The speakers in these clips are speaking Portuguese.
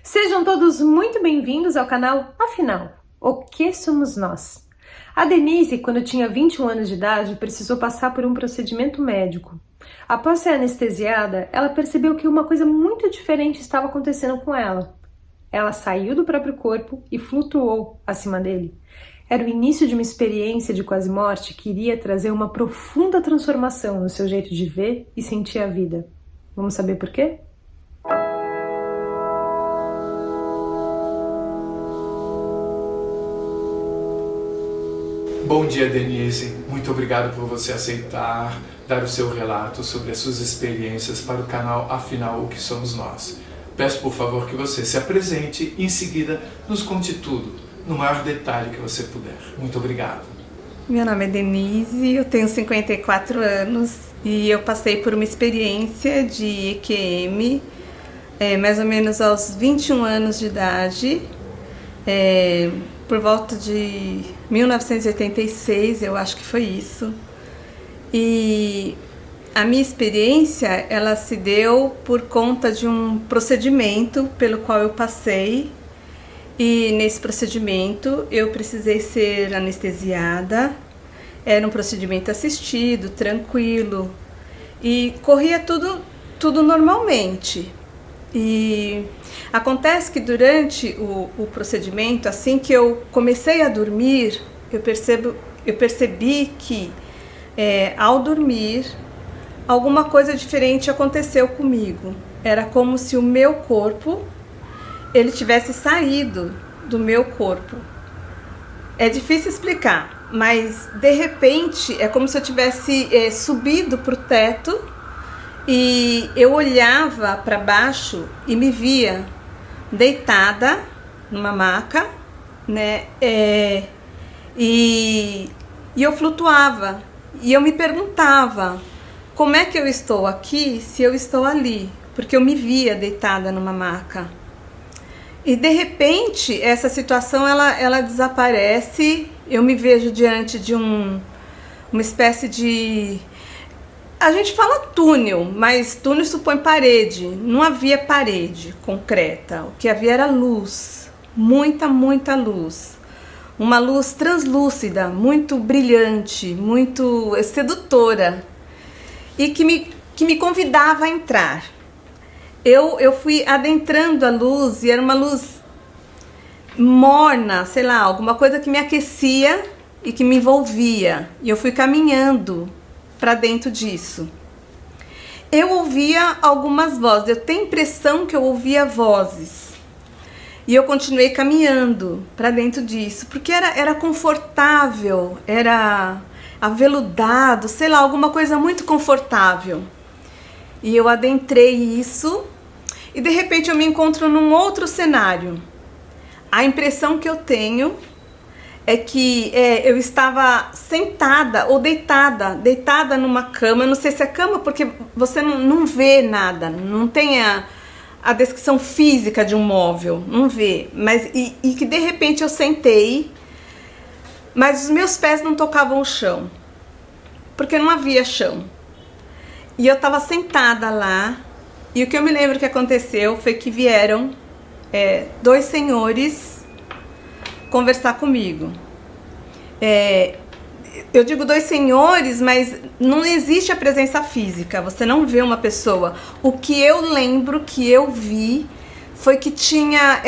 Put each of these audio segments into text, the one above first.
Sejam todos muito bem-vindos ao canal Afinal, o que somos nós? A Denise, quando tinha 21 anos de idade, precisou passar por um procedimento médico. Após ser anestesiada, ela percebeu que uma coisa muito diferente estava acontecendo com ela. Ela saiu do próprio corpo e flutuou acima dele. Era o início de uma experiência de quase morte que iria trazer uma profunda transformação no seu jeito de ver e sentir a vida. Vamos saber por quê? Bom dia, Denise. Muito obrigado por você aceitar dar o seu relato sobre as suas experiências para o canal Afinal, o que somos nós. Peço, por favor, que você se apresente e, em seguida, nos conte tudo, no maior detalhe que você puder. Muito obrigado. Meu nome é Denise, eu tenho 54 anos e eu passei por uma experiência de EQM mais ou menos aos 21 anos de idade, por volta de 1986, eu acho que foi isso. E a minha experiência, ela se deu por conta de um procedimento pelo qual eu passei. E nesse procedimento eu precisei ser anestesiada. Era um procedimento assistido, tranquilo, e corria tudo normalmente. E acontece que durante o procedimento, assim que eu comecei a dormir, eu percebi que ao dormir, alguma coisa diferente aconteceu comigo. Era como se o meu corpo, ele tivesse saído do meu corpo. É difícil explicar, mas de repente é como se eu tivesse subido para o teto. E eu olhava para baixo e me via deitada numa maca, né? E eu flutuava. E eu me perguntava, como é que eu estou aqui se eu estou ali? Porque eu me via deitada numa maca. E de repente essa situação ela desaparece. Eu me vejo diante de uma espécie de... A gente fala túnel, mas túnel supõe parede. Não havia parede concreta. O que havia era luz. Muita luz. Uma luz translúcida, muito brilhante, muito sedutora. E que me convidava a entrar. Eu fui adentrando a luz e era uma luz morna, sei lá, alguma coisa que me aquecia e que me envolvia. E eu fui caminhando para dentro disso. Eu ouvia algumas vozes, eu tenho a impressão que eu ouvia vozes. E eu continuei caminhando para dentro disso, porque era confortável, era aveludado, sei lá, alguma coisa muito confortável. E eu adentrei isso e de repente eu me encontro num outro cenário. A impressão que eu tenho é que eu estava sentada ou deitada numa cama. Eu não sei se é cama porque você não vê nada, não tem a descrição física de um móvel, não vê. Mas, e que de repente eu sentei, mas os meus pés não tocavam o chão, porque não havia chão. E eu estava sentada lá, e o que eu me lembro que aconteceu foi que vieram dois senhores conversar comigo. Eu digo dois senhores, mas não existe a presença física, você não vê uma pessoa. O que eu lembro que eu vi foi que tinha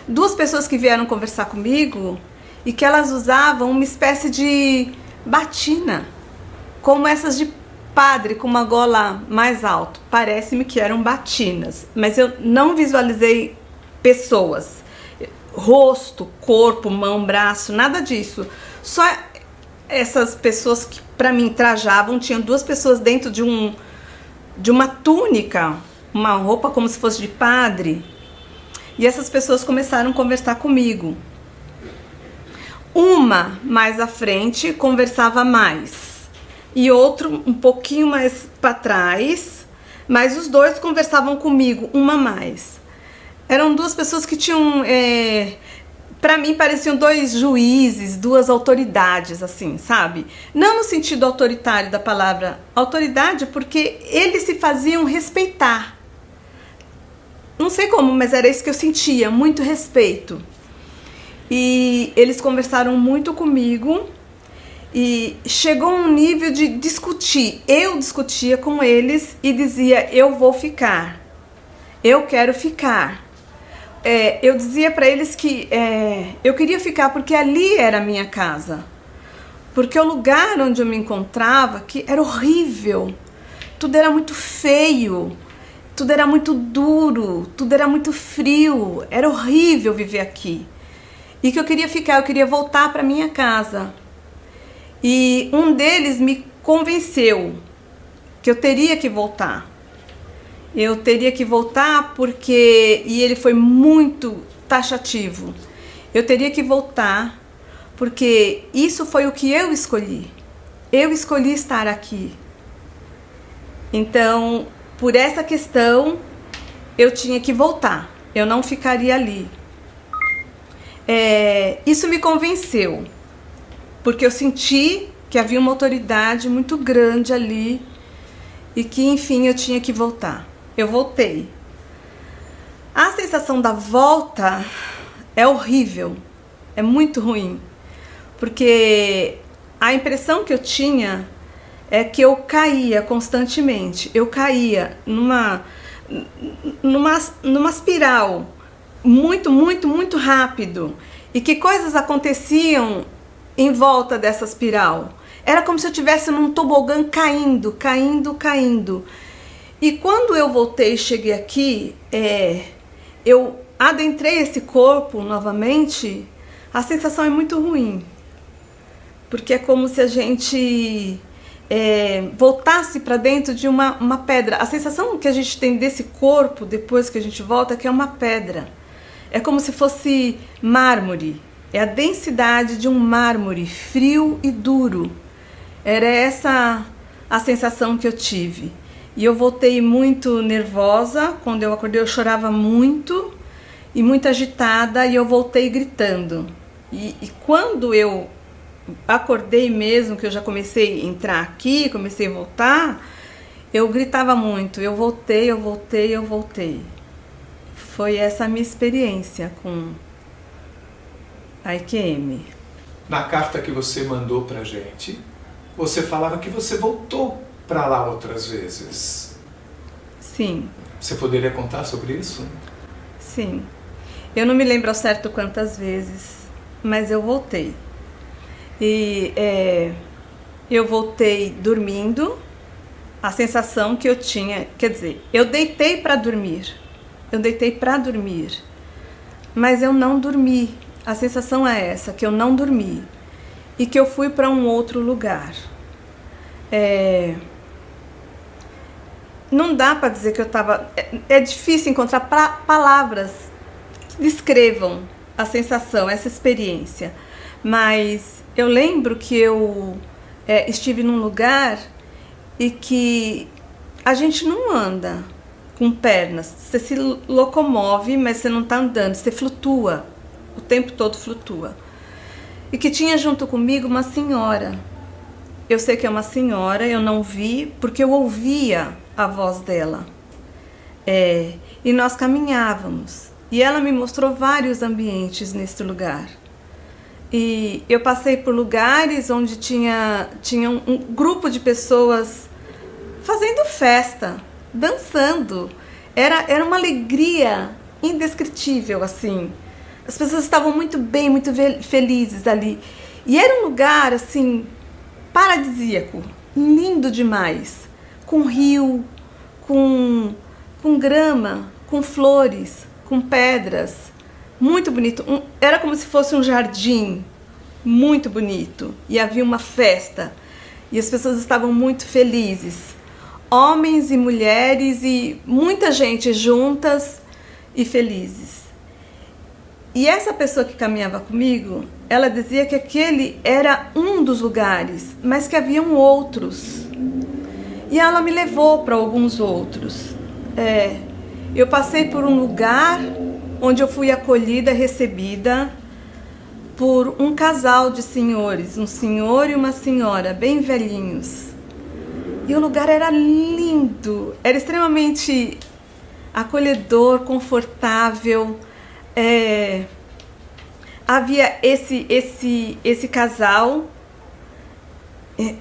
duas pessoas que vieram conversar comigo e que elas usavam uma espécie de batina, como essas de padre, com uma gola mais alta. Parece-me que eram batinas, mas eu não visualizei pessoas. Rosto, corpo, mão, braço, nada disso. Só essas pessoas que para mim trajavam, tinham duas pessoas dentro de uma túnica, uma roupa como se fosse de padre. E essas pessoas começaram a conversar comigo. Uma mais à frente conversava mais e outro um pouquinho mais para trás, mas os dois conversavam comigo, uma mais. Eram duas pessoas que tinham, para mim pareciam dois juízes, duas autoridades, assim, sabe? Não no sentido autoritário da palavra autoridade, porque eles se faziam respeitar. não sei como, mas era isso que eu sentia, muito respeito. E eles conversaram muito comigo e chegou um nível de discutir. Eu discutia com eles e dizia, eu vou ficar, eu quero ficar. Eu dizia para eles que eu queria ficar porque ali era a minha casa. Porque o lugar onde eu me encontrava que era horrível, tudo era muito feio, tudo era muito duro, tudo era muito frio, era horrível viver aqui. E que eu queria ficar, eu queria voltar para minha casa. E um deles me convenceu que eu teria que voltar. Eu teria que voltar porque... E ele foi muito taxativo. Eu teria que voltar porque isso foi o que eu escolhi. Eu escolhi estar aqui. Então, por essa questão, eu tinha que voltar. Eu não ficaria ali. Isso me convenceu. Porque eu senti que havia uma autoridade muito grande ali e que, enfim, eu tinha que voltar. Eu voltei. A sensação da volta é horrível, é muito ruim, porque a impressão que eu tinha é que eu caía constantemente, eu caía numa espiral muito rápido e que coisas aconteciam em volta dessa espiral. Era como se eu estivesse num tobogã caindo. E quando eu voltei e cheguei aqui, eu adentrei esse corpo novamente, a sensação é muito ruim. Porque é como se a gente voltasse para dentro de uma pedra. A sensação que a gente tem desse corpo, depois que a gente volta, é que é uma pedra. É como se fosse mármore. É a densidade de um mármore, frio e duro. Era essa a sensação que eu tive. E eu voltei muito nervosa, quando eu acordei eu chorava muito e muito agitada e eu voltei gritando. E quando eu acordei mesmo, que eu já comecei a entrar aqui, comecei a voltar, eu gritava muito, eu voltei. Foi essa a minha experiência com a EQM. Na carta que você mandou pra gente, você falava que você voltou para lá outras vezes. Sim. Você poderia contar sobre isso? Sim. Eu não me lembro ao certo quantas vezes, mas eu voltei. E eu voltei dormindo. A sensação que eu tinha, quer dizer, eu deitei para dormir. Mas eu não dormi. A sensação é essa, que eu não dormi. E que eu fui para um outro lugar. Não dá para dizer que eu estava... É difícil encontrar palavras que descrevam a sensação, essa experiência. Mas eu lembro que eu estive num lugar e que a gente não anda com pernas. Você se locomove, mas você não está andando, você flutua. O tempo todo flutua. E que tinha junto comigo uma senhora. Eu sei que é uma senhora, eu não vi, porque eu ouvia a voz dela. E nós caminhávamos. E ela me mostrou vários ambientes nesse lugar. E eu passei por lugares onde tinha um grupo de pessoas fazendo festa, dançando. Era uma alegria indescritível, assim. As pessoas estavam muito bem, muito felizes ali. E era um lugar, assim, paradisíaco, lindo demais. Com rio, com grama, com flores, com pedras. Muito bonito. Era como se fosse um jardim muito bonito. E havia uma festa. E as pessoas estavam muito felizes. Homens e mulheres e muita gente juntas e felizes. E essa pessoa que caminhava comigo, ela dizia que aquele era um dos lugares, mas que haviam outros. E ela me levou para alguns outros. Eu passei por um lugar onde eu fui acolhida, recebida por um casal de senhores, um senhor e uma senhora, bem velhinhos. E o lugar era lindo, era extremamente acolhedor, confortável. Havia esse casal.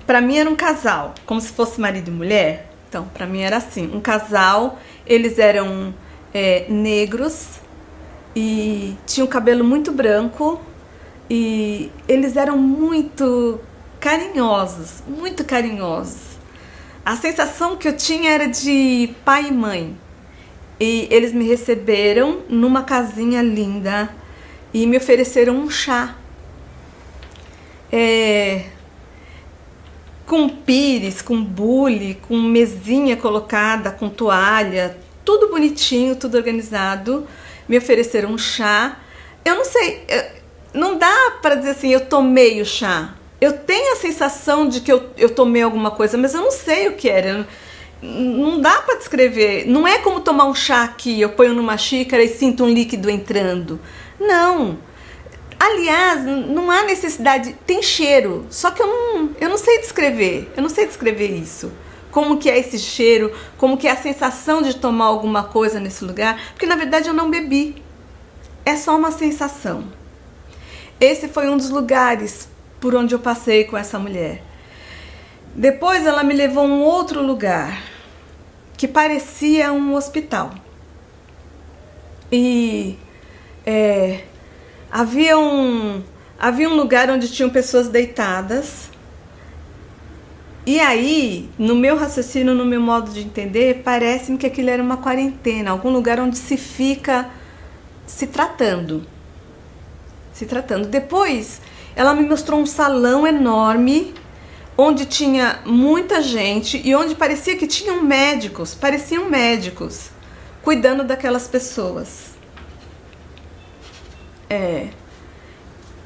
Para mim era um casal, como se fosse marido e mulher. Então, para mim era assim, um casal. Eles eram negros e tinham cabelo muito branco e eles eram muito carinhosos, muito carinhosos. A sensação que eu tinha era de pai e mãe. E eles me receberam numa casinha linda e me ofereceram um chá. Com pires, com bule, com mesinha colocada, com toalha, tudo bonitinho, tudo organizado. Me ofereceram um chá. Eu não sei, não dá para dizer assim, eu tomei o chá. Eu tenho a sensação de que eu tomei alguma coisa, mas eu não sei o que era. Não dá para descrever. Não é como tomar um chá aqui, eu ponho numa xícara e sinto um líquido entrando. Não. Aliás, não há necessidade. Tem cheiro, só que eu não sei descrever. Eu não sei descrever isso. Como que é esse cheiro, como que é a sensação de tomar alguma coisa nesse lugar, porque na verdade eu não bebi. É só uma sensação. Esse foi um dos lugares por onde eu passei com essa mulher. Depois ela me levou a um outro lugar que parecia um hospital. E havia um lugar onde tinham pessoas deitadas. E aí, no meu raciocínio, no meu modo de entender, parece-me que aquilo era uma quarentena, algum lugar onde se fica se tratando. Depois, ela me mostrou um salão enorme, onde tinha muita gente e onde parecia que tinham pareciam médicos, cuidando daquelas pessoas.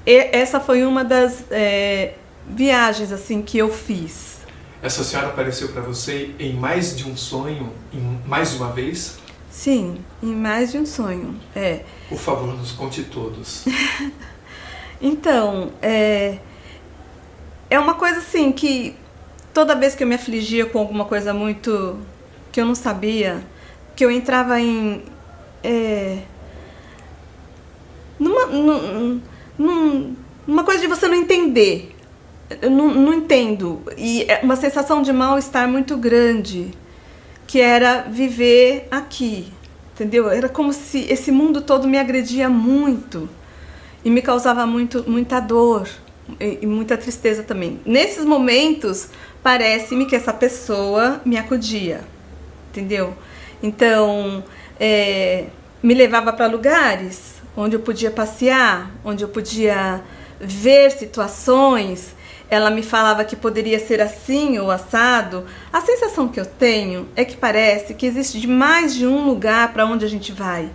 Essa foi uma das viagens assim que eu fiz. Essa senhora apareceu para você em mais de um sonho, em mais de uma vez? Sim, em mais de um sonho. Por favor, nos conte todos. Então, é uma coisa assim que toda vez que eu me afligia com alguma coisa muito que eu não sabia, que eu entrava em numa coisa de você não entender. Eu não entendo. E é uma sensação de mal-estar muito grande, que era viver aqui, entendeu? Era como se esse mundo todo me agredia muito e me causava muita dor e muita tristeza também. Nesses momentos, parece-me que essa pessoa me acudia, entendeu? Então, me levava para lugares onde eu podia passear, onde eu podia ver situações. Ela me falava que poderia ser assim ou assado. A sensação que eu tenho é que parece que existe mais de um lugar para onde a gente vai.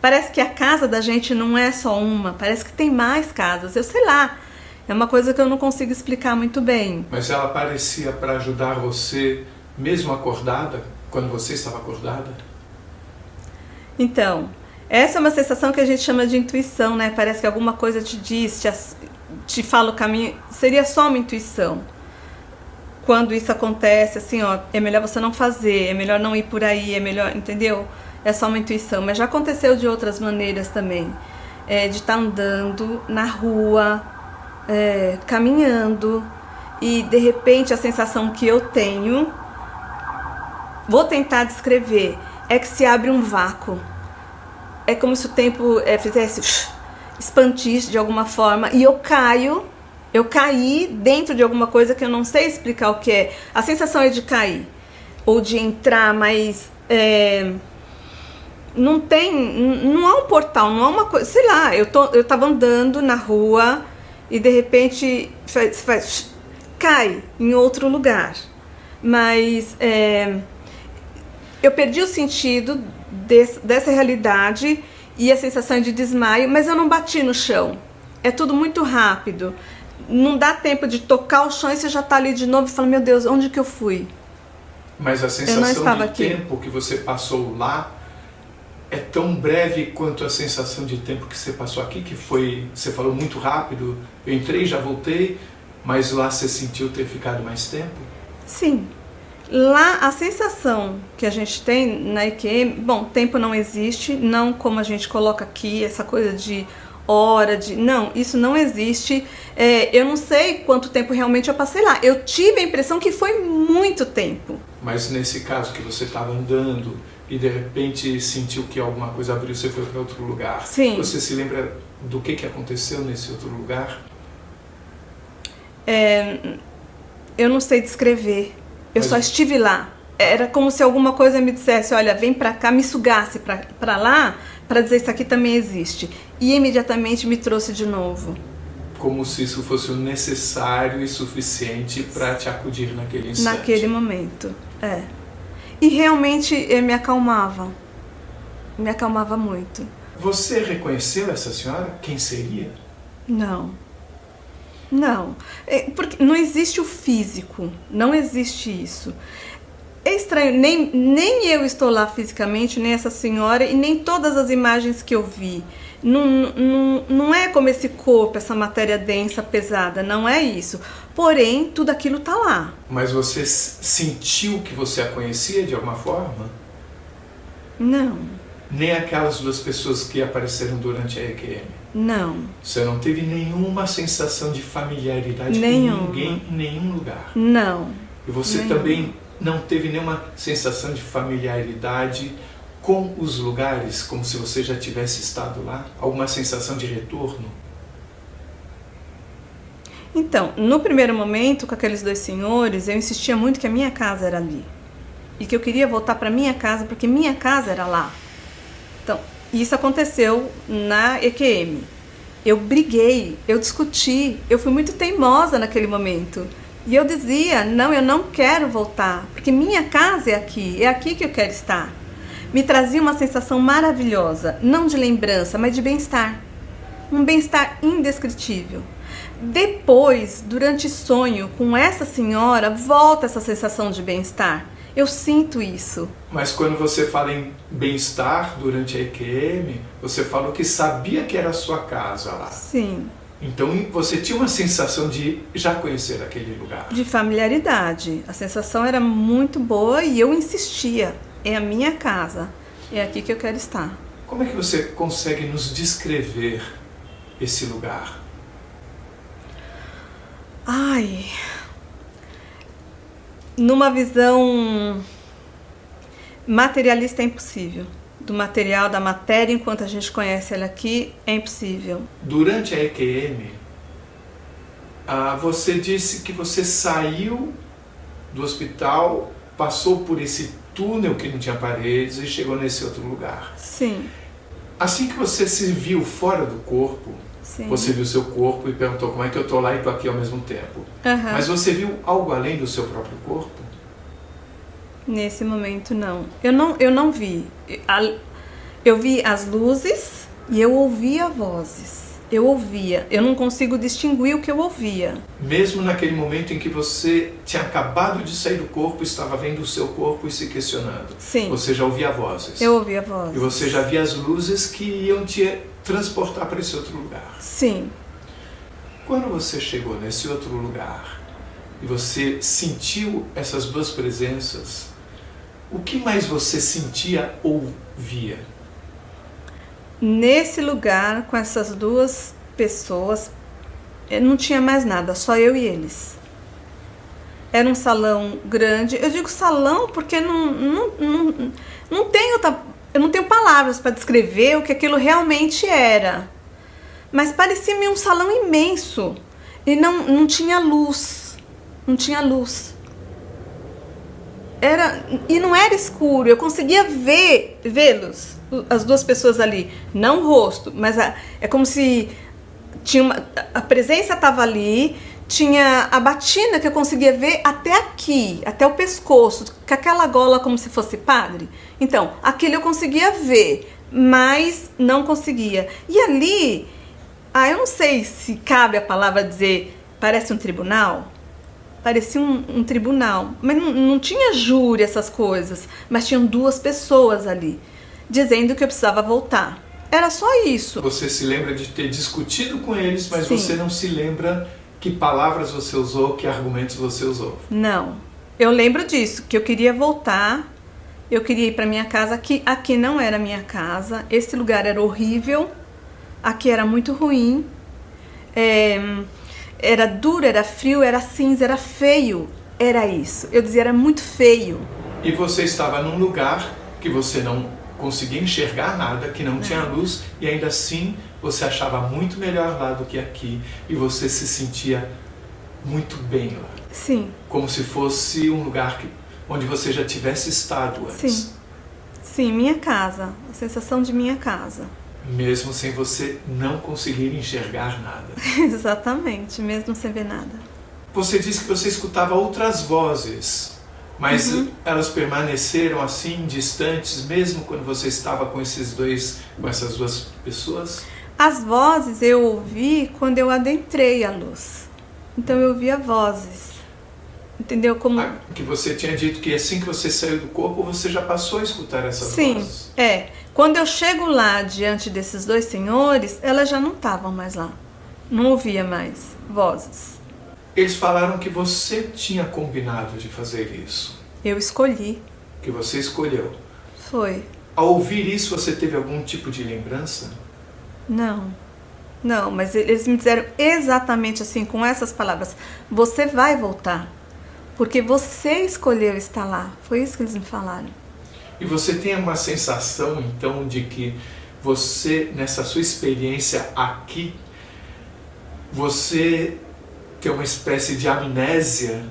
Parece que a casa da gente não é só uma, parece que tem mais casas. Eu sei lá, é uma coisa que eu não consigo explicar muito bem. Mas ela parecia para ajudar você, mesmo acordada, quando você estava acordada? Então, essa é uma sensação que a gente chama de intuição, né? Parece que alguma coisa te diz, te fala o caminho. Seria só uma intuição. Quando isso acontece, assim, ó, é melhor você não fazer, é melhor não ir por aí, é melhor, entendeu? É só uma intuição. Mas já aconteceu de outras maneiras também. De estar andando na rua, caminhando, e de repente a sensação que eu tenho, vou tentar descrever, é que se abre um vácuo. É como se o tempo fizesse expandisse de alguma forma e eu caí dentro de alguma coisa que eu não sei explicar o que é. A sensação é de cair ou de entrar, mas não há um portal, não há uma coisa, sei lá, eu tava andando na rua e de repente cai em outro lugar, mas eu perdi o sentido dessa realidade e a sensação de desmaio, mas eu não bati no chão. É tudo muito rápido. Não dá tempo de tocar o chão e você já está ali de novo e fala, meu Deus, onde que eu fui? Mas a sensação de tempo que você passou lá é tão breve quanto a sensação de tempo que você passou aqui, que foi, você falou muito rápido, eu entrei, já voltei, mas lá você sentiu ter ficado mais tempo? Sim. Lá, a sensação que a gente tem na EQM, bom, tempo não existe, não como a gente coloca aqui, essa coisa de hora, não, isso não existe. Eu não sei quanto tempo realmente eu passei lá. Eu tive a impressão que foi muito tempo. Mas nesse caso que você estava andando e de repente sentiu que alguma coisa abriu, você foi para outro lugar. Sim. Você se lembra do que aconteceu nesse outro lugar? Eu não sei descrever. Eu só estive lá. Era como se alguma coisa me dissesse, olha, vem pra cá, me sugasse pra lá, pra dizer isso aqui também existe. E imediatamente me trouxe de novo. Como se isso fosse o necessário e suficiente para te acudir naquele instante. Naquele momento, E realmente me acalmava. Me acalmava muito. Você reconheceu essa senhora? Quem seria? Não. Não. Porque não existe o físico. Não existe isso. É estranho, nem eu estou lá fisicamente, nem essa senhora, e nem todas as imagens que eu vi. Não é como esse corpo, essa matéria densa, pesada, não é isso. Porém, tudo aquilo está lá. Mas você sentiu que você a conhecia de alguma forma? Não. Nem aquelas duas pessoas que apareceram durante a EQM? Não. Você não teve nenhuma sensação de familiaridade com ninguém em nenhum lugar? Não. E você também não teve nenhuma sensação de familiaridade com os lugares, como se você já tivesse estado lá? Alguma sensação de retorno? Então, no primeiro momento, com aqueles dois senhores, eu insistia muito que a minha casa era ali. E que eu queria voltar para minha casa, porque minha casa era lá. Então, isso aconteceu na EQM. Eu briguei, eu discuti, eu fui muito teimosa naquele momento. E eu dizia, não, eu não quero voltar, porque minha casa é aqui que eu quero estar. Me trazia uma sensação maravilhosa, não de lembrança, mas de bem-estar. Um bem-estar indescritível. Depois, durante sonho com essa senhora, volta essa sensação de bem-estar. Eu sinto isso. Mas quando você fala em bem-estar durante a EQM, você falou que sabia que era a sua casa lá. Sim. Então você tinha uma sensação de já conhecer aquele lugar. De familiaridade. A sensação era muito boa e eu insistia. É a minha casa. É aqui que eu quero estar. Como é que você consegue nos descrever esse lugar? Ai... Numa visão materialista é impossível. Do material, da matéria, enquanto a gente conhece ela aqui, é impossível. Durante a EQM, você disse que você saiu do hospital, passou por esse túnel que não tinha paredes e chegou nesse outro lugar. Sim. Assim que você se viu fora do corpo, sim, você viu seu corpo e perguntou como é que eu estou lá e estou aqui ao mesmo tempo. Uhum. Mas você viu algo além do seu próprio corpo? Nesse momento, não. Eu não vi. Eu vi as luzes e eu ouvia vozes. Eu ouvia. Eu não consigo distinguir o que eu ouvia. Mesmo naquele momento em que você tinha acabado de sair do corpo, estava vendo o seu corpo e se questionando. Sim. Você já ouvia vozes. Eu ouvia vozes. E você já via as luzes que iam te transportar para esse outro lugar. Sim. Quando você chegou nesse outro lugar e você sentiu essas duas presenças, o que mais você sentia ou via? Nesse lugar, com essas duas pessoas, não tinha mais nada, só eu e eles. Era um salão grande. Eu digo salão porque não tenho eu não tenho palavras para descrever o que aquilo realmente era. Mas parecia-me um salão imenso. E não tinha luz. Não tinha luz. E não era escuro. Eu conseguia vê-los, as duas pessoas ali. Não o rosto, mas é como se a presença estava ali. Tinha a batina que eu conseguia ver até aqui, até o pescoço, com aquela gola como se fosse padre. Então, aquele eu conseguia ver, mas não conseguia. E ali, eu não sei se cabe a palavra dizer, parece um tribunal. Parecia um tribunal, mas não tinha júri, essas coisas. Mas tinham duas pessoas ali, dizendo que eu precisava voltar. Era só isso. Você se lembra de ter discutido com eles, mas sim, você não se lembra que palavras você usou, que argumentos você usou? Não. eu lembro disso, que eu queria voltar, eu queria ir para minha casa, aqui não era minha casa, esse lugar era horrível, aqui era muito ruim, era duro, era frio, era cinza, era feio, era isso. Eu dizia, era muito feio. E você estava num lugar que você não conseguia enxergar nada, que não tinha luz, e ainda assim você achava muito melhor lá do que aqui, e você se sentia muito bem lá. Sim. Como se fosse um lugar onde você já tivesse estado antes. Sim, minha casa, a sensação de minha casa. Mesmo sem você não conseguir enxergar nada. Exatamente, mesmo sem ver nada. Você disse que você escutava outras vozes, mas elas permaneceram assim, distantes, mesmo quando você estava com essas duas pessoas? As vozes eu ouvi quando eu adentrei a luz. Então eu ouvia vozes. Entendeu? Como... que você tinha dito que assim que você saiu do corpo, você já passou a escutar essas vozes. Sim, Quando eu chego lá diante desses dois senhores, elas já não estavam mais lá. Não ouvia mais vozes. Eles falaram que você tinha combinado de fazer isso. Eu escolhi. Que você escolheu. Foi. Ao ouvir isso, você teve algum tipo de lembrança? Não, mas eles me disseram exatamente assim, com essas palavras. Você vai voltar, porque você escolheu estar lá. Foi isso que eles me falaram. E você tem uma sensação, então, de que você, nessa sua experiência aqui, você tem uma espécie de amnésia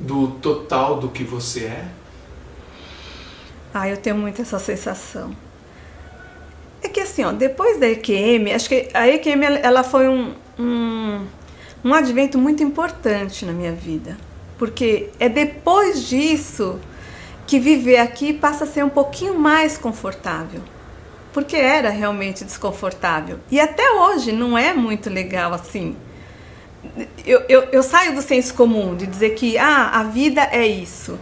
do total do que você é? Eu tenho muito essa sensação. É que assim, depois da EQM, acho que a EQM ela foi um advento muito importante na minha vida. Porque é depois disso que viver aqui passa a ser um pouquinho mais confortável. Porque era realmente desconfortável. E até hoje não é muito legal assim. Eu saio do senso comum de dizer que a vida é isso.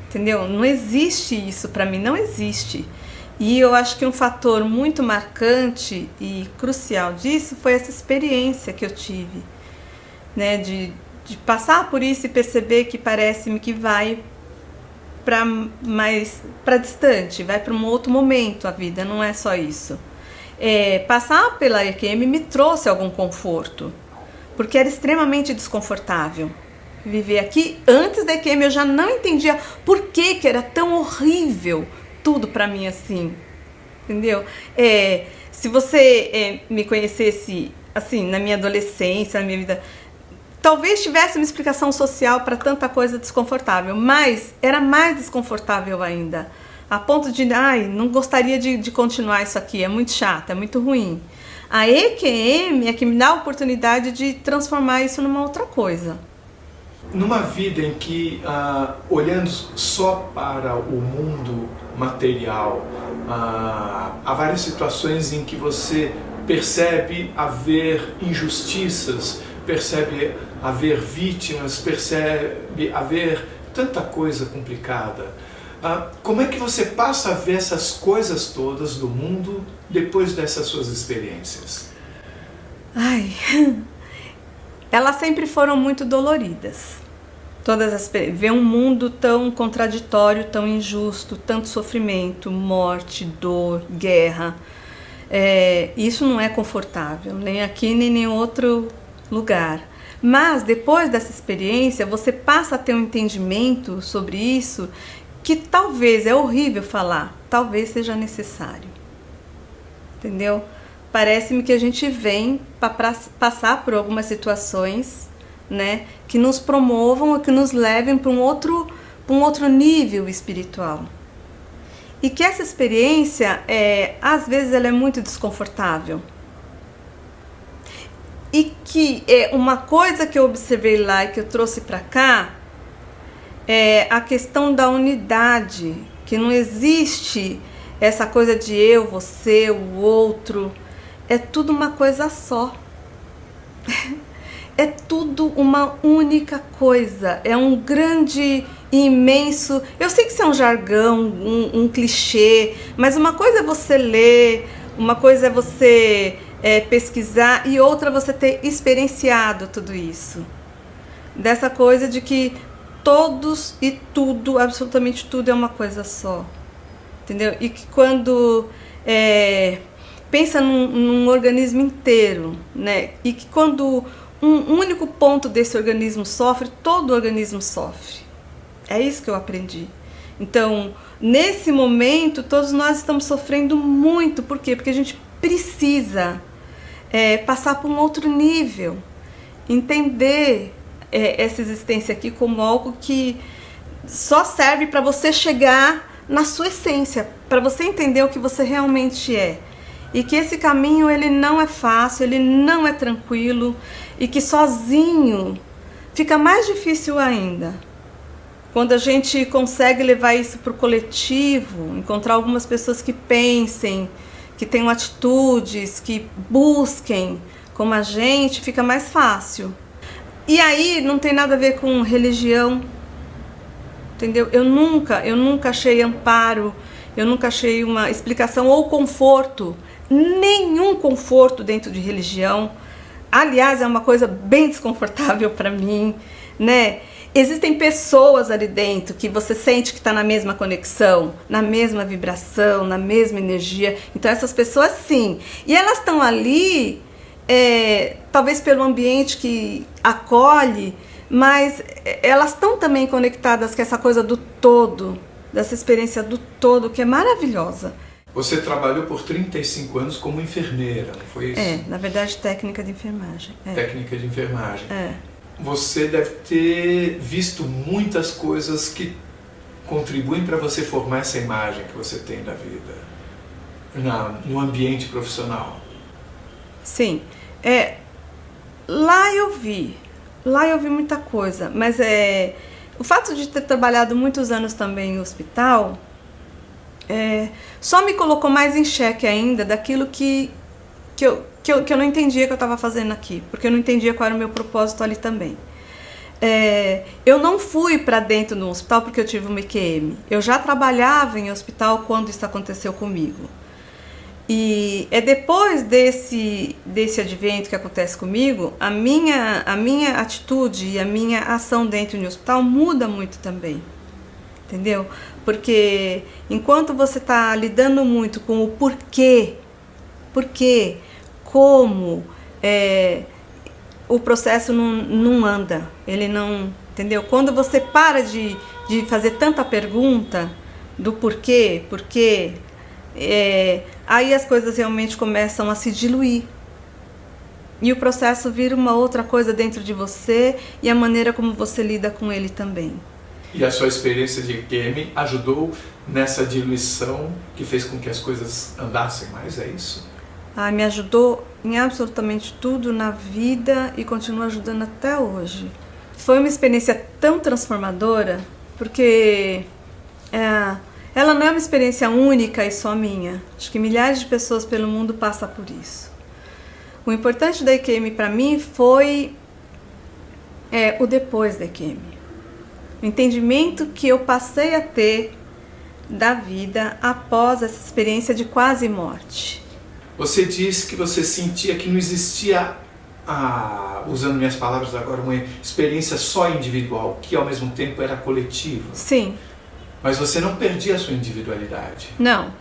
Entendeu? Não existe isso para mim, não existe. E eu acho que um fator muito marcante e crucial disso foi essa experiência que eu tive, né? De passar por isso e perceber que parece-me que vai para distante, vai para um outro momento a vida, não é só isso. Passar pela EQM me trouxe algum conforto, porque era extremamente desconfortável viver aqui. Antes da EQM eu já não entendia por que era tão horrível tudo para mim assim, entendeu? Se você me conhecesse assim na minha adolescência, na minha vida, talvez tivesse uma explicação social para tanta coisa desconfortável, mas era mais desconfortável ainda, a ponto de, não gostaria de continuar isso aqui, é muito chato, é muito ruim. A EQM é que me dá a oportunidade de transformar isso numa outra coisa. Numa vida em que, olhando só para o mundo material, há várias situações em que você percebe haver injustiças, percebe haver vítimas, percebe haver tanta coisa complicada. Como é que você passa a ver essas coisas todas do mundo depois dessas suas experiências? Elas sempre foram muito doloridas. Ver um mundo tão contraditório, tão injusto, tanto sofrimento, morte, dor, guerra. Isso não é confortável, nem aqui nem em outro lugar. Mas depois dessa experiência, você passa a ter um entendimento sobre isso que talvez, é horrível falar, talvez seja necessário. Entendeu? Parece-me que a gente vem para passar por algumas situações, né, que nos promovam ou que nos levem para um outro nível espiritual. E que essa experiência, às vezes, ela é muito desconfortável. E que uma coisa que eu observei lá e que eu trouxe para cá é a questão da unidade, que não existe essa coisa de eu, você, o outro. É tudo uma coisa só. É tudo uma única coisa. É um grande, imenso... Eu sei que isso é um jargão, um clichê, mas uma coisa é você ler, uma coisa é você pesquisar e outra você ter experienciado tudo isso. Dessa coisa de que todos e tudo, absolutamente tudo é uma coisa só, entendeu? E que quando pensa num organismo inteiro, né? E que quando um único ponto desse organismo sofre, todo o organismo sofre. É isso que eu aprendi. Então, nesse momento, todos nós estamos sofrendo muito. Por quê? Porque a gente precisa passar por um outro nível, entender essa existência aqui como algo que só serve para você chegar na sua essência, para você entender o que você realmente é. E que esse caminho ele não é fácil, ele não é tranquilo, e que sozinho fica mais difícil ainda. Quando a gente consegue levar isso para o coletivo, encontrar algumas pessoas que pensem, que tenham atitudes, que busquem como a gente, fica mais fácil. E aí não tem nada a ver com religião, entendeu? Eu nunca achei amparo, eu nunca achei uma explicação ou conforto, nenhum conforto dentro de religião. Aliás, é uma coisa bem desconfortável para mim, né? Existem pessoas ali dentro que você sente que está na mesma conexão, na mesma vibração, na mesma energia. Então essas pessoas sim. E elas estão ali, talvez pelo ambiente que acolhe, mas elas estão também conectadas com essa coisa do todo, dessa experiência do todo, que é maravilhosa. Você trabalhou por 35 anos como enfermeira, não foi isso? Na verdade, técnica de enfermagem. Técnica de enfermagem. Você deve ter visto muitas coisas que contribuem para você formar essa imagem que você tem da vida no ambiente profissional. Sim. Lá eu vi muita coisa, mas o fato de ter trabalhado muitos anos também em hospital só me colocou mais em xeque ainda daquilo que eu não entendia que eu estava fazendo aqui, porque eu não entendia qual era o meu propósito ali também. Eu não fui para dentro do hospital porque eu tive uma EQM. Eu já trabalhava em hospital quando isso aconteceu comigo. E é depois desse advento que acontece comigo, a minha atitude e a minha ação dentro do hospital muda muito também. Entendeu? Porque enquanto você está lidando muito com o porquê, como o processo não anda, ele não, entendeu? Quando você para de fazer tanta pergunta do porquê, aí as coisas realmente começam a se diluir. E o processo vira uma outra coisa dentro de você e a maneira como você lida com ele também. E a sua experiência de EQM ajudou nessa diluição que fez com que as coisas andassem mais, é isso? Me ajudou em absolutamente tudo na vida e continua ajudando até hoje. Foi uma experiência tão transformadora, porque ela não é uma experiência única e só minha. Acho que milhares de pessoas pelo mundo passam por isso. O importante da EQM para mim foi o depois da EQM. O entendimento que eu passei a ter da vida após essa experiência de quase morte. Você disse que você sentia que não existia, usando minhas palavras agora, uma experiência só individual, que ao mesmo tempo era coletiva. Sim. Mas você não perdia a sua individualidade. Não.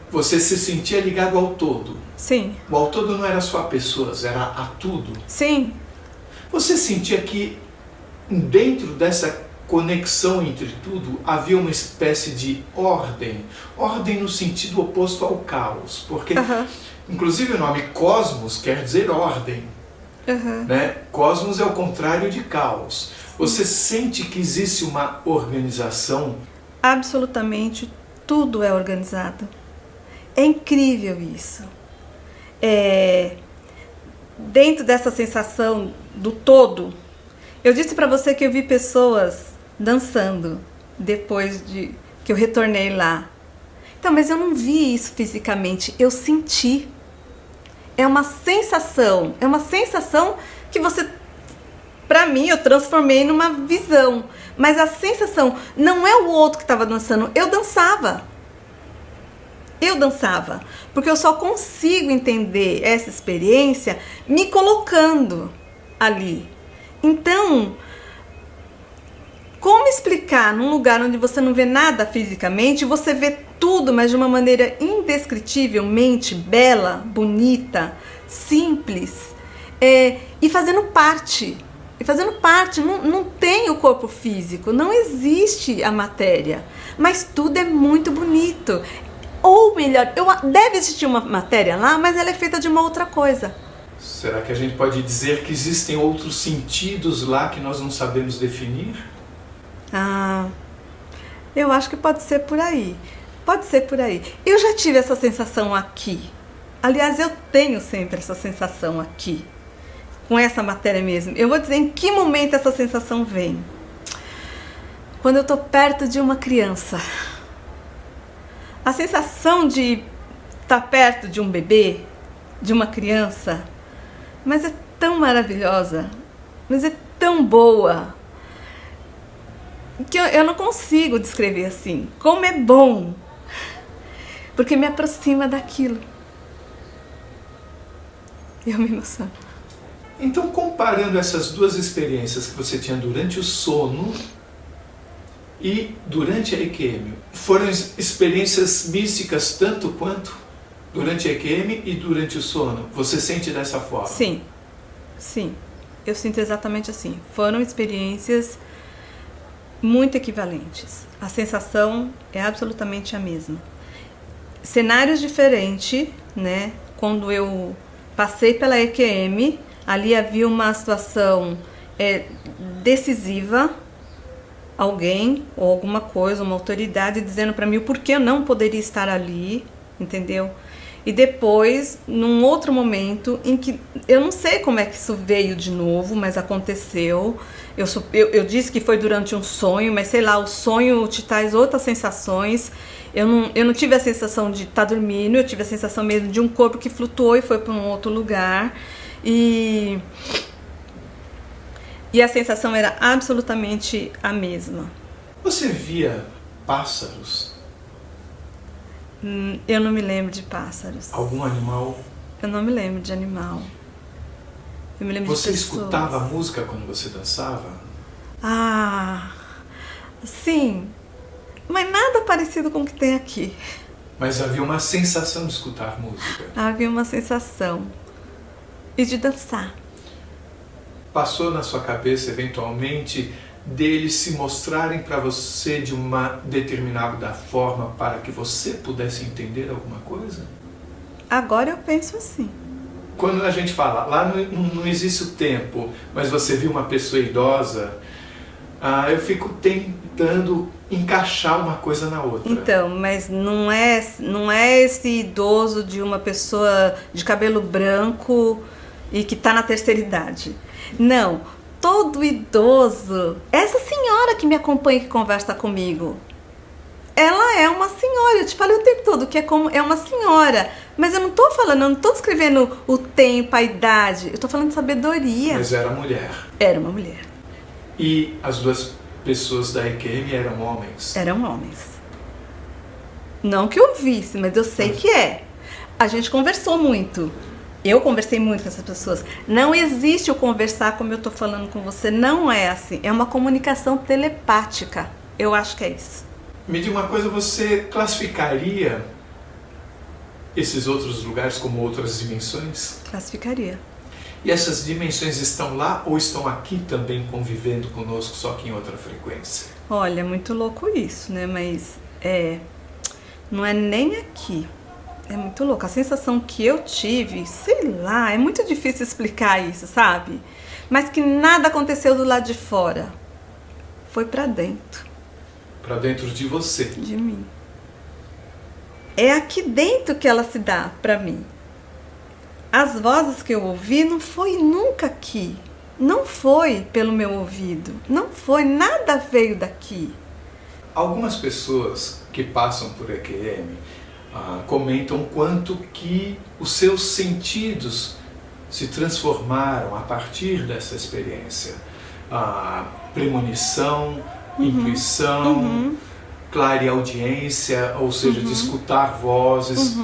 Você se sentia ligado ao todo. Sim. O ao todo não era só a pessoas, era a tudo. Sim. Você sentia que dentro dessa conexão entre tudo havia uma espécie de ordem no sentido oposto ao caos, porque inclusive o nome cosmos quer dizer ordem, né? Cosmos é o contrário de caos. Você sente que existe uma organização? Absolutamente tudo é organizado. É incrível isso. Dentro dessa sensação do todo, eu disse para você que eu vi pessoas dançando depois de que eu retornei lá. Então, mas eu não vi isso fisicamente, eu senti. É uma sensação que você, para mim, eu transformei numa visão. Mas a sensação não é o outro que estava dançando, eu dançava. Porque eu só consigo entender essa experiência me colocando ali. Então, Como explicar num lugar onde você não vê nada fisicamente, você vê tudo, mas de uma maneira indescritivelmente bela, bonita, simples, e fazendo parte. E fazendo parte, não tem o corpo físico, não existe a matéria, mas tudo é muito bonito. Ou melhor, deve existir uma matéria lá, mas ela é feita de uma outra coisa. Será que a gente pode dizer que existem outros sentidos lá que nós não sabemos definir? Ah, eu acho que pode ser por aí. Pode ser por aí. Eu já tive essa sensação aqui. Aliás, eu tenho sempre essa sensação aqui. Com essa matéria mesmo. Eu vou dizer em que momento essa sensação vem. Quando eu tô perto de uma criança. A sensação de estar perto de um bebê, de uma criança, mas é tão maravilhosa, mas é tão boa, que eu não consigo descrever assim. Como é bom, porque me aproxima daquilo. Eu me emociono. Então, comparando essas duas experiências que você tinha durante o sono e durante a EQM, foram experiências místicas tanto quanto durante a EQM e durante o sono? Você sente dessa forma? Sim, sim. Eu sinto exatamente assim. Foram experiências muito equivalentes. A sensação é absolutamente a mesma. Cenários diferentes, né? Quando eu passei pela EQM, ali havia uma situação decisiva, alguém ou alguma coisa, uma autoridade dizendo para mim o porquê eu não poderia estar ali, entendeu? E depois, num outro momento, em que eu não sei como é que isso veio de novo, mas aconteceu. Eu disse que foi durante um sonho, mas sei lá, o sonho te traz outras sensações. Eu não tive a sensação de estar dormindo, eu tive a sensação mesmo de um corpo que flutuou e foi para um outro lugar. E a sensação era absolutamente a mesma. Você via pássaros? Eu não me lembro de pássaros. Algum animal? Eu não me lembro de animal. Eu me lembro Você de pessoas. escutava a música quando você dançava? Ah, sim. Mas nada parecido com o que tem aqui. Mas havia uma sensação de escutar música. Havia uma sensação. E de dançar. Passou na sua cabeça, eventualmente, deles se mostrarem para você de uma determinada forma para que você pudesse entender alguma coisa? Agora eu penso assim. Quando a gente fala, lá não existe o tempo, mas você viu uma pessoa idosa, eu fico tentando encaixar uma coisa na outra. Então, mas não é esse idoso de uma pessoa de cabelo branco e que está na terceira idade. Não, todo idoso, essa senhora que me acompanha e que conversa comigo, ela é uma senhora, eu te falei o tempo todo que é uma senhora, mas eu não tô falando, eu não tô descrevendo o tempo, a idade, eu tô falando de sabedoria. Mas era mulher. Era uma mulher. E as duas pessoas da EQM eram homens? Eram homens. Não que eu visse, mas eu sei que é. A gente conversou muito. Eu conversei muito com essas pessoas. Não existe o conversar como eu tô falando com você. Não é assim. É uma comunicação telepática. Eu acho que é isso. Me diga uma coisa, você classificaria esses outros lugares como outras dimensões? Classificaria. E essas dimensões estão lá ou estão aqui também convivendo conosco, só que em outra frequência? Olha, é muito louco isso, né? Mas não é nem aqui. É muito louco. A sensação que eu tive, sei lá, é muito difícil explicar isso, sabe? Mas que nada aconteceu do lado de fora. Foi pra dentro. Pra dentro de você? De mim. É aqui dentro que ela se dá pra mim. As vozes que eu ouvi não foi nunca aqui. Não foi pelo meu ouvido. Não foi, nada veio daqui. Algumas pessoas que passam por EQM comentam quanto que os seus sentidos se transformaram a partir dessa experiência. Premonição, intuição, clareaudiência, ou seja, de escutar vozes.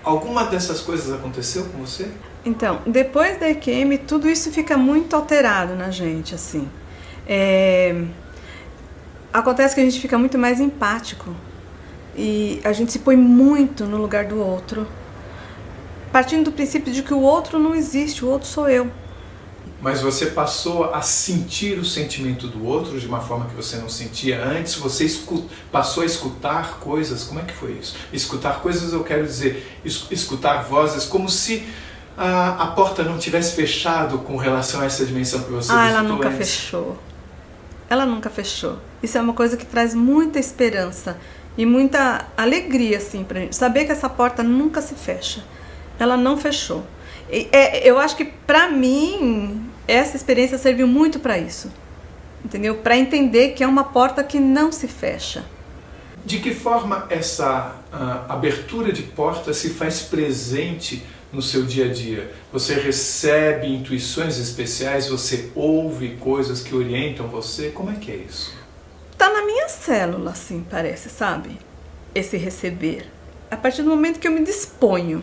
Alguma dessas coisas aconteceu com você? Então, depois da EQM, tudo isso fica muito alterado na gente, assim. acontece que a gente fica muito mais empático e a gente se põe muito no lugar do outro, partindo do princípio de que o outro não existe, o outro sou eu. Mas você passou a sentir o sentimento do outro de uma forma que você não sentia antes? Você passou a escutar coisas? Como é que foi isso? Escutar coisas, eu quero dizer, escutar vozes, como se a porta não tivesse fechado com relação a essa dimensão que você visitou ela nunca antes. fechou. Ela nunca fechou. Isso é uma coisa que traz muita esperança e muita alegria, assim, pra gente. Saber que essa porta nunca se fecha. Ela não fechou. Eu acho que pra mim essa experiência serviu muito pra isso, entendeu? Pra entender que é uma porta que não se fecha. De que forma essa abertura de porta se faz presente no seu dia a dia? Você recebe intuições especiais? Você ouve coisas que orientam você? Como é que é isso? Tá na minha célula, assim, parece, sabe? Esse receber. A partir do momento que eu me disponho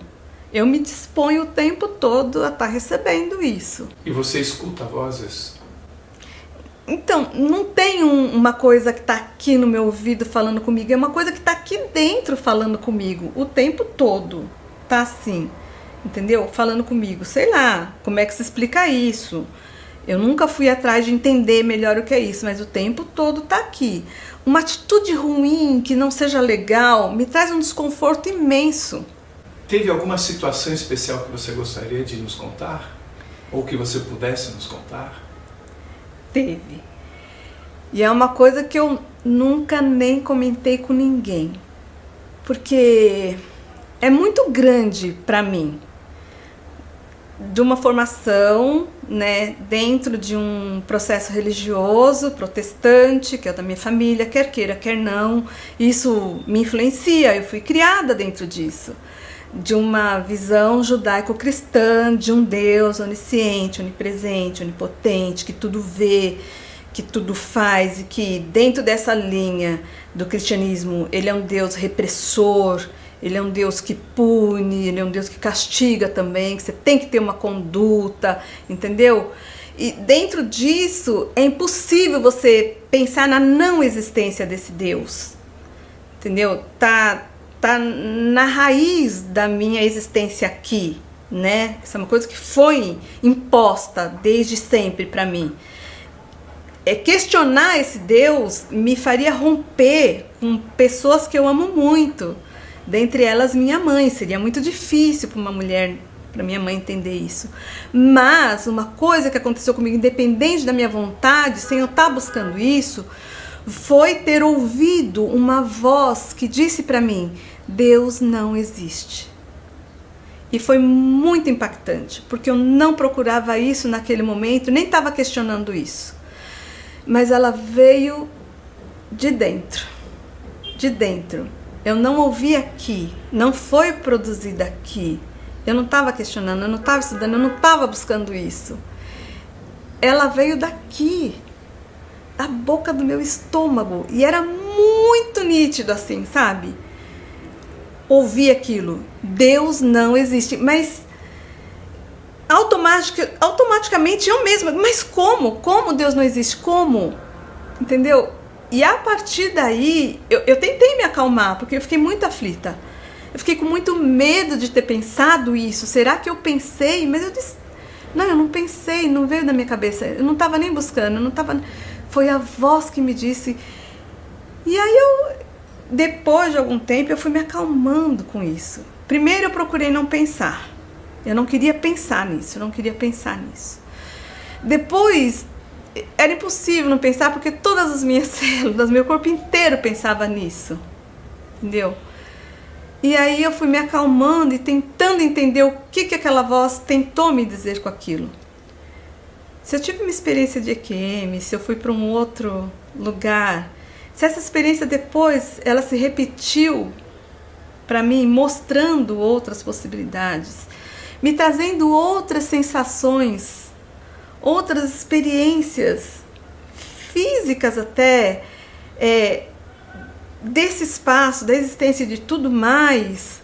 o tempo todo a estar recebendo isso. E você escuta vozes? Então, não tem uma coisa que está aqui no meu ouvido falando comigo, é uma coisa que está aqui dentro falando comigo o tempo todo. Tá assim, entendeu? Falando comigo. Sei lá, como é que se explica isso? Eu nunca fui atrás de entender melhor o que é isso, mas o tempo todo tá aqui. Uma atitude ruim, que não seja legal, me traz um desconforto imenso. Teve alguma situação especial que você gostaria de nos contar? Ou que você pudesse nos contar? Teve. E é uma coisa que eu nunca nem comentei com ninguém. Porque é muito grande para mim. De uma formação, né, dentro de um processo religioso, protestante, que é da minha família, quer queira, quer não. Isso me influencia, eu fui criada dentro disso. De uma visão judaico-cristã de um Deus onisciente, onipresente, onipotente, que tudo vê, que tudo faz, e que dentro dessa linha do cristianismo ele é um Deus repressor, ele é um Deus que pune, ele é um Deus que castiga também, que você tem que ter uma conduta, entendeu? E dentro disso é impossível você pensar na não existência desse Deus, entendeu? Tá na raiz da minha existência aqui, né? Essa é uma coisa que foi imposta desde sempre para mim. Questionar esse Deus me faria romper com pessoas que eu amo muito, dentre elas minha mãe. Seria muito difícil para uma mulher, para minha mãe entender isso. Mas uma coisa que aconteceu comigo, independente da minha vontade, sem eu estar buscando isso, foi ter ouvido uma voz que disse para mim: Deus não existe. E foi muito impactante, porque eu não procurava isso naquele momento, nem estava questionando isso. Mas ela veio de dentro. De dentro. Eu não ouvi aqui, não foi produzida aqui. Eu não estava questionando, eu não estava estudando, eu não estava buscando isso. Ela veio daqui, da boca do meu estômago, e era muito nítido assim, sabe? Ouvi aquilo, Deus não existe, mas automaticamente eu mesma, mas como? Como Deus não existe? Como? Entendeu? E a partir daí, eu tentei me acalmar, porque eu fiquei muito aflita. Eu fiquei com muito medo de ter pensado isso. Será que eu pensei? Mas eu disse, não, eu não pensei, não veio da minha cabeça. Eu não estava nem buscando, eu não estava... Foi a voz que me disse. E aí depois de algum tempo, eu fui me acalmando com isso. Primeiro eu procurei não pensar. Eu não queria pensar nisso, Depois, era impossível não pensar, porque todas as minhas células, meu corpo inteiro pensava nisso. Entendeu? E aí eu fui me acalmando e tentando entender o que aquela voz tentou me dizer com aquilo. Se eu tive uma experiência de EQM, se eu fui para um outro lugar, se essa experiência depois ela se repetiu para mim, mostrando outras possibilidades, me trazendo outras sensações, outras experiências físicas até, desse espaço, da existência de tudo mais.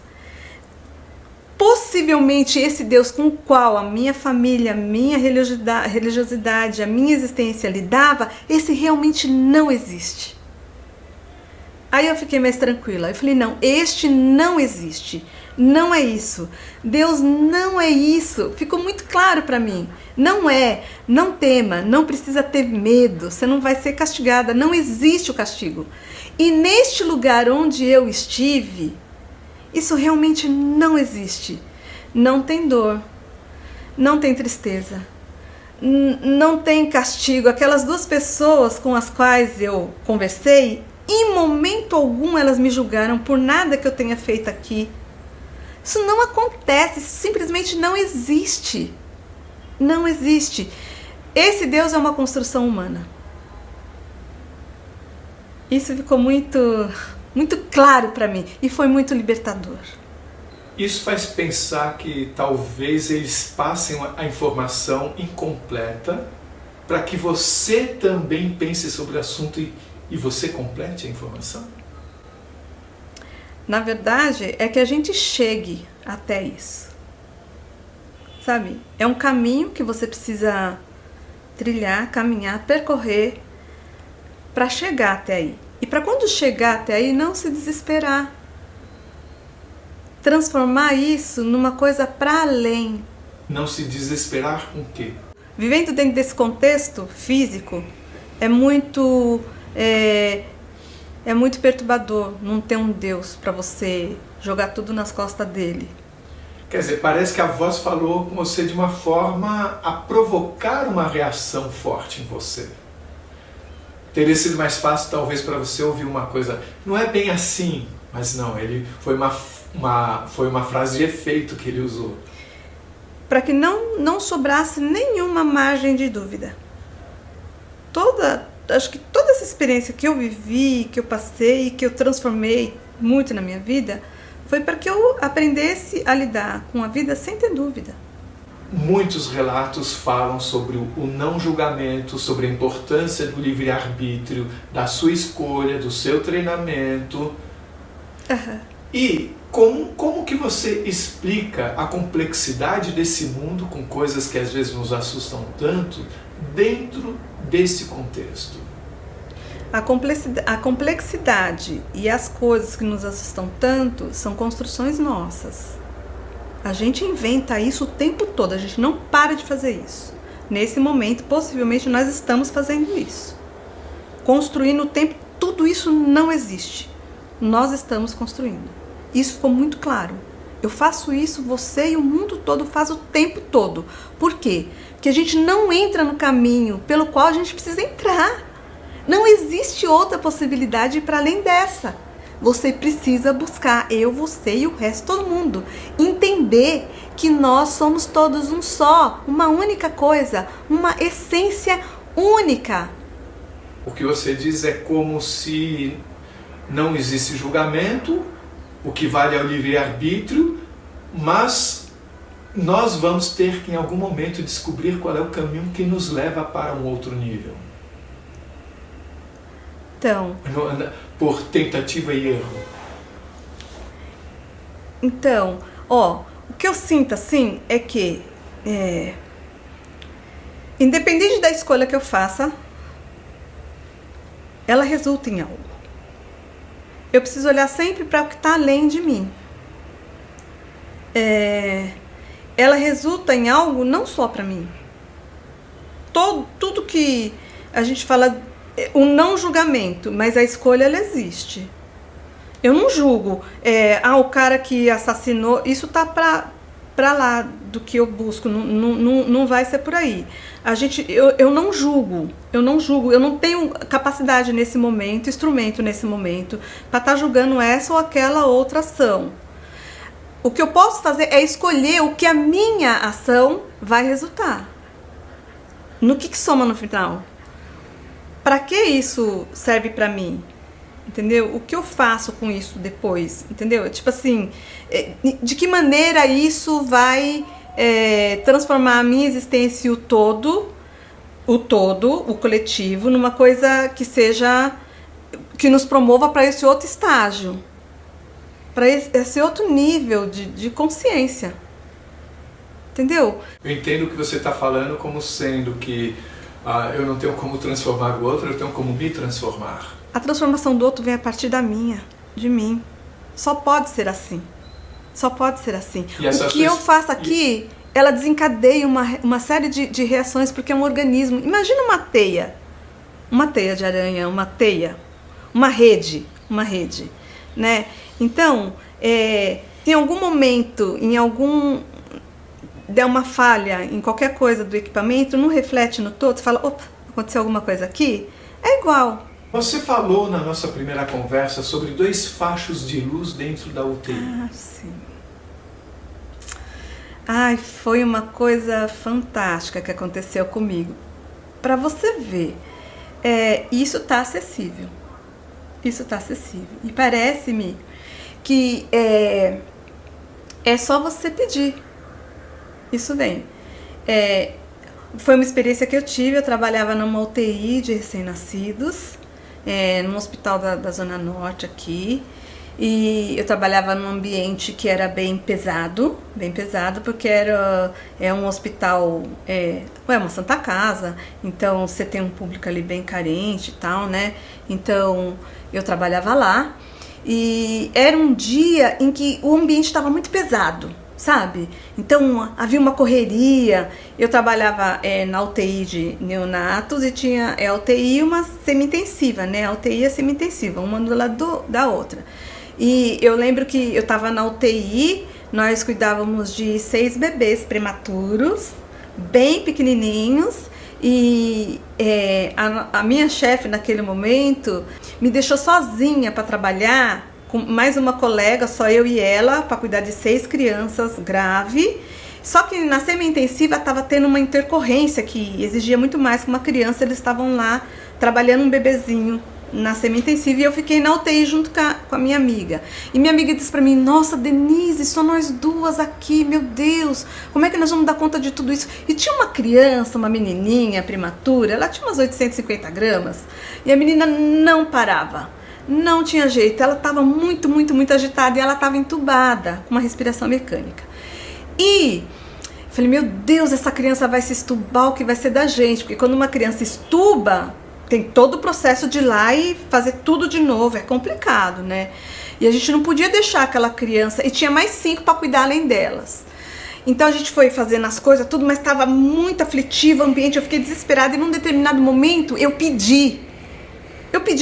Possivelmente esse Deus com o qual a minha família, a minha religiosidade, a minha existência lidava, esse realmente não existe. Aí eu fiquei mais tranquila. Eu falei, não, este não existe. Não é isso. Deus não é isso. Ficou muito claro para mim. Não é. Não tema. Não precisa ter medo. Você não vai ser castigada. Não existe o castigo. E neste lugar onde eu estive, isso realmente não existe. Não tem dor. Não tem tristeza. Não tem castigo. Aquelas duas pessoas com as quais eu conversei, em momento algum elas me julgaram por nada que eu tenha feito aqui. Isso não acontece, isso simplesmente não existe. Não existe. Esse Deus é uma construção humana. Isso ficou muito claro para mim e foi muito libertador. Isso faz pensar que talvez eles passem a informação incompleta para que você também pense sobre o assunto e você complete a informação? Na verdade, é que a gente chegue até isso. Sabe? É um caminho que você precisa trilhar, caminhar, percorrer para chegar até aí. E para quando chegar até aí, não se desesperar. Transformar isso numa coisa para além. Não se desesperar com o quê? Vivendo dentro desse contexto físico, é muito perturbador não ter um Deus para você jogar tudo nas costas dele. Quer dizer, parece que a voz falou com você de uma forma a provocar uma reação forte em você. Teria sido mais fácil talvez para você ouvir uma coisa, não é bem assim, mas não, ele foi uma frase de efeito que ele usou. Para que não sobrasse nenhuma margem de dúvida. Acho que toda essa experiência que eu vivi, que eu passei, que eu transformei muito na minha vida, foi para que eu aprendesse a lidar com a vida sem ter dúvida. Muitos relatos falam sobre o não julgamento, sobre a importância do livre-arbítrio, da sua escolha, do seu treinamento. Uhum. E como que você explica a complexidade desse mundo com coisas que às vezes nos assustam tanto dentro desse contexto? A complexidade e as coisas que nos assustam tanto são construções nossas. A gente inventa isso o tempo todo, a gente não para de fazer isso. Nesse momento, possivelmente, nós estamos fazendo isso. Construindo o tempo, tudo isso não existe. Nós estamos construindo. Isso ficou muito claro. Eu faço isso, você e o mundo todo faz o tempo todo. Por quê? Porque a gente não entra no caminho pelo qual a gente precisa entrar. Não existe outra possibilidade para além dessa. Você precisa buscar, eu, você e o resto, todo mundo. Entender que nós somos todos um só, uma única coisa, uma essência única. O que você diz é como se não existe julgamento, o que vale é o livre-arbítrio, mas nós vamos ter que em algum momento descobrir qual é o caminho que nos leva para um outro nível. Então, por tentativa e erro. Então, o que eu sinto assim é que, independente da escolha que eu faça, ela resulta em algo. Eu preciso olhar sempre para o que está além de mim. Ela resulta em algo não só para mim. Tudo que a gente fala, o não julgamento, mas a escolha ela existe. Eu não julgo. O cara que assassinou, isso tá para lá do que eu busco, não vai ser por aí. Eu não julgo, eu não tenho capacidade nesse momento, instrumento nesse momento, para estar julgando essa ou aquela outra ação. O que eu posso fazer é escolher o que a minha ação vai resultar. No que soma no final? Para que isso serve para mim? Entendeu? O que eu faço com isso depois? Entendeu? Tipo assim, de que maneira isso vai transformar a minha existência e o todo, o coletivo, numa coisa que nos promova para esse outro estágio, para esse outro nível de consciência. Entendeu? Eu entendo o que você está falando como sendo que eu não tenho como transformar o outro, eu tenho como me transformar. A transformação do outro vem a partir de mim. Só pode ser assim. Só pode ser assim. O que eu faço aqui, ela desencadeia uma série de reações, porque é um organismo. Imagina uma teia de aranha, uma rede, né? Então, em algum momento, der uma falha em qualquer coisa do equipamento, não reflete no todo, você fala, opa, aconteceu alguma coisa aqui? É igual. Você falou na nossa primeira conversa sobre 2 fachos de luz dentro da UTI. Ah, sim. Ai, foi uma coisa fantástica que aconteceu comigo. Para você ver, isso está acessível. Isso está acessível. E parece-me que é só você pedir. Isso vem. Foi uma experiência que eu tive. Eu trabalhava numa UTI de recém-nascidos, num hospital da Zona Norte aqui. E eu trabalhava num ambiente que era bem pesado, porque é um hospital, uma Santa Casa, então você tem um público ali bem carente e tal, né? Então eu trabalhava lá e era um dia em que o ambiente estava muito pesado, sabe? Então havia uma correria. Eu trabalhava na UTI de neonatos e tinha a UTI e uma semi-intensiva, né? A UTI é semi-intensiva, uma do lado da outra. E eu lembro que eu estava na UTI, nós cuidávamos de 6 bebês prematuros, bem pequenininhos, e a minha chefe naquele momento me deixou sozinha para trabalhar com mais uma colega, só eu e ela, para cuidar de 6 crianças graves. Só que na semi-intensiva estava tendo uma intercorrência que exigia muito mais que uma criança, eles estavam lá trabalhando um bebezinho na semi-intensiva e eu fiquei na UTI junto com a minha amiga. E minha amiga disse pra mim, nossa, Denise, só nós duas aqui, meu Deus, como é que nós vamos dar conta de tudo isso? E tinha uma criança, uma menininha prematura, ela tinha umas 850 gramas, e a menina não parava, não tinha jeito, ela estava muito, muito, muito agitada e ela estava entubada, com uma respiração mecânica. E falei, meu Deus, essa criança vai se estubar, o que vai ser da gente? Porque quando uma criança estuba, tem todo o processo de ir lá e fazer tudo de novo, é complicado, né? E a gente não podia deixar aquela criança, e tinha mais 5 para cuidar além delas. Então a gente foi fazendo as coisas, tudo, mas estava muito aflitivo o ambiente, eu fiquei desesperada, e num determinado momento eu pedi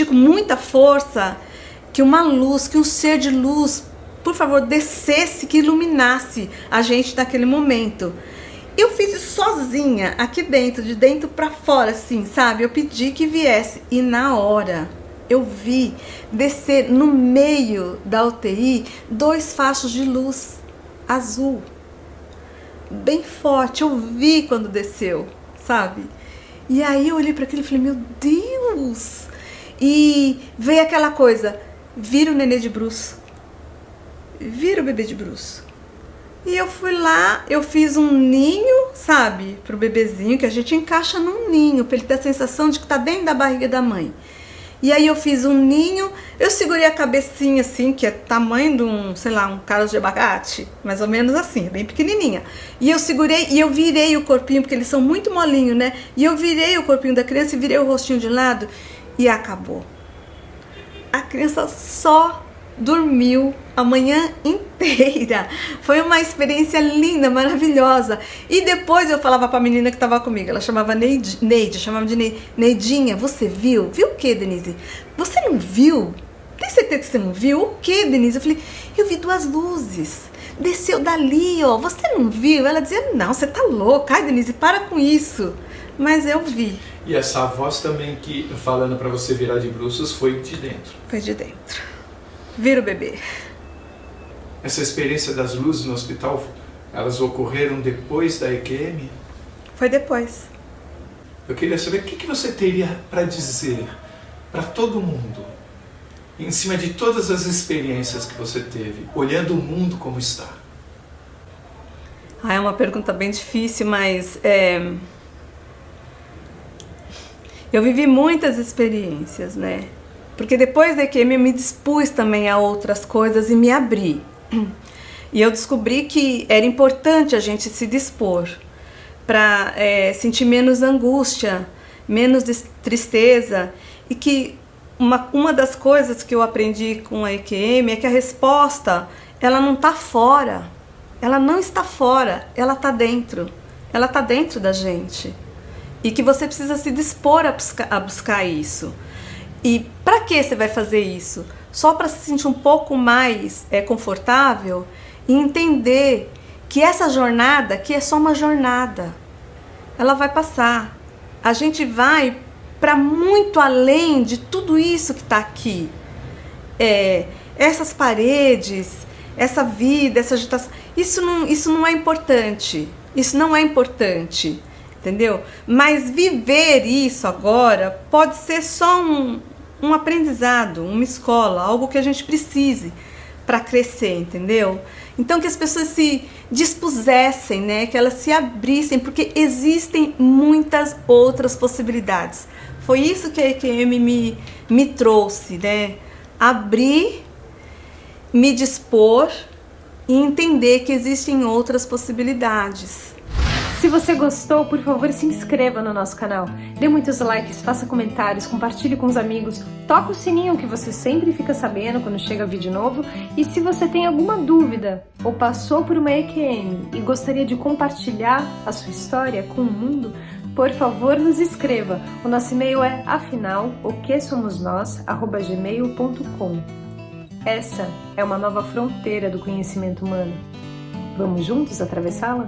com muita força que uma luz, que um ser de luz, por favor, descesse, que iluminasse a gente naquele momento. Eu fiz isso sozinha, aqui dentro, de dentro pra fora, assim, sabe? Eu pedi que viesse e na hora eu vi descer no meio da UTI 2 fachos de luz azul, bem forte. Eu vi quando desceu, sabe? E aí eu olhei para aquilo e falei, meu Deus! E veio aquela coisa, vira o nenê de bruço, vira o bebê de bruço. E eu fui lá, eu fiz um ninho, sabe, pro bebezinho, que a gente encaixa num ninho, pra ele ter a sensação de que tá dentro da barriga da mãe. E aí eu fiz um ninho, eu segurei a cabecinha assim, que é tamanho de um, sei lá, um caroço de abacate, mais ou menos assim, bem pequenininha. E eu segurei e eu virei o corpinho, porque eles são muito molinhos, né? E eu virei o corpinho da criança e virei o rostinho de lado e acabou. A criança só dormiu a manhã inteira. Foi uma experiência linda, maravilhosa. E depois eu falava pra menina que tava comigo, ela chamava Neide, chamava de Neidinha, você viu? Viu o que, Denise? Você não viu? Tem certeza que você não viu? O que, Denise? Eu falei, eu vi 2 luzes. Desceu dali, ó. Você não viu? Ela dizia, não, você tá louca. Ai, Denise, para com isso. Mas eu vi. E essa voz também que, falando pra você virar de bruços, foi de dentro. Foi de dentro. Vira o bebê. Essa experiência das luzes no hospital, elas ocorreram depois da EQM? Foi depois. Eu queria saber o que você teria para dizer para todo mundo, em cima de todas as experiências que você teve, olhando o mundo como está. É uma pergunta bem difícil, mas eu vivi muitas experiências, né? Porque depois da EQM eu me dispus também a outras coisas e me abri. E eu descobri que era importante a gente se dispor para sentir menos angústia, menos tristeza, e que Uma das coisas que eu aprendi com a EQM é que a resposta, ela não está fora. Ela não está fora, ela está dentro. Ela está dentro da gente. E que você precisa se dispor a buscar isso. E para que você vai fazer isso? Só para se sentir um pouco mais confortável e entender que essa jornada aqui é só uma jornada. Ela vai passar. A gente vai para muito além de tudo isso que está aqui. Essas paredes, essa vida, essa agitação, isso não é importante. Isso não é importante, entendeu? Mas viver isso agora pode ser só um aprendizado, uma escola, algo que a gente precise para crescer, entendeu? Então que as pessoas se dispusessem, né? Que elas se abrissem, porque existem muitas outras possibilidades. Foi isso que a EQM me trouxe, né? Abrir, me dispor e entender que existem outras possibilidades. Se você gostou, por favor, se inscreva no nosso canal. Dê muitos likes, faça comentários, compartilhe com os amigos, toca o sininho que você sempre fica sabendo quando chega vídeo novo. E se você tem alguma dúvida ou passou por uma EQM e gostaria de compartilhar a sua história com o mundo, por favor, nos escreva. O nosso e-mail é afinal-o-que-somos-nós@gmail.com. Essa é uma nova fronteira do conhecimento humano. Vamos juntos atravessá-la?